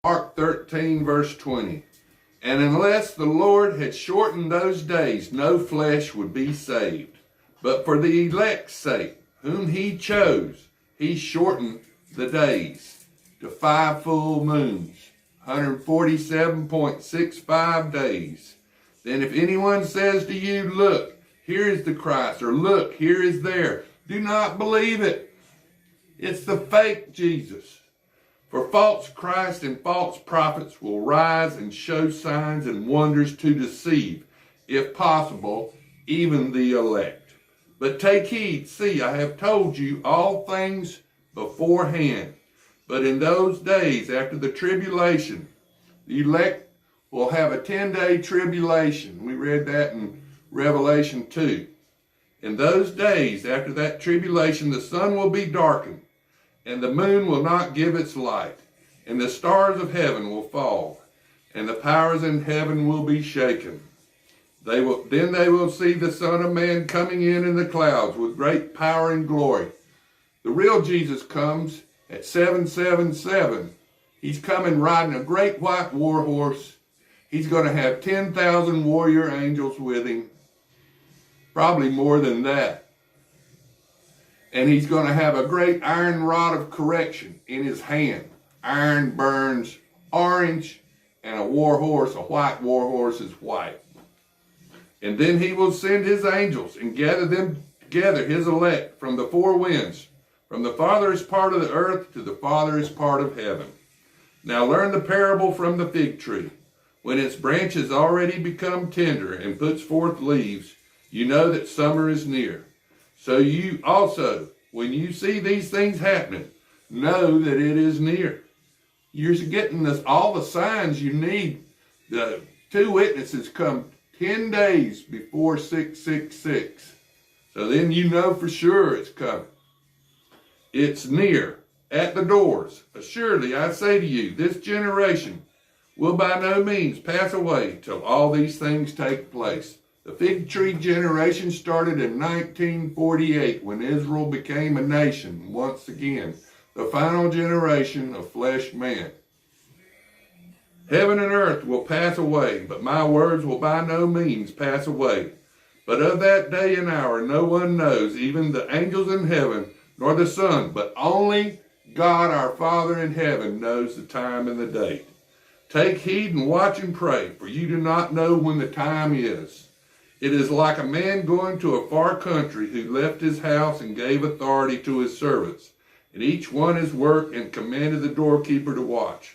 Mark 13, verse 20. And unless the Lord had shortened those days, no flesh would be saved. But for the elect's sake, whom he chose, he shortened the days to 5 full moons, 147.65 days. Then if anyone says to you, look, here is the Christ, or look, here is there, do not believe it. It's the fake Jesus. For false Christ and false prophets will rise and show signs and wonders to deceive, if possible, even the elect. But take heed, see, I have told you all things beforehand. But in those days after the tribulation, the elect will have a 10-day tribulation. We read that in Revelation 2. In those days after that tribulation, the sun will be darkened, and the moon will not give its light, and the stars of heaven will fall, and the powers in heaven will be shaken. Then they will see the Son of Man coming in the clouds with great power and glory. The real Jesus comes at 777. He's coming riding a great white war horse. He's going to have 10,000 warrior angels with him, probably more than that. And he's going to have a great iron rod of correction in his hand. Iron burns orange, and a war horse, a white war horse, is white. And then he will send his angels and gather them together, his elect, from the four winds, from the farthest part of the earth to the farthest part of heaven. Now learn the parable from the fig tree. When its branch has already become tender and puts forth leaves, you know that summer is near. So you also, when you see these things happening, know that it is near. You're getting all the signs you need. The two witnesses come 10 days before 666. So then you know for sure it's coming. It's near, at the doors. Assuredly, I say to you, this generation will by no means pass away till all these things take place. The fig tree generation started in 1948 when Israel became a nation once again, the final generation of flesh man. Heaven and earth will pass away, but my words will by no means pass away. But of that day and hour no one knows, even the angels in heaven, nor the Son, but only God our Father in heaven knows the time and the date. Take heed and watch and pray, for you do not know when the time is. It is like a man going to a far country who left his house and gave authority to his servants, and each one his work, and commanded the doorkeeper to watch.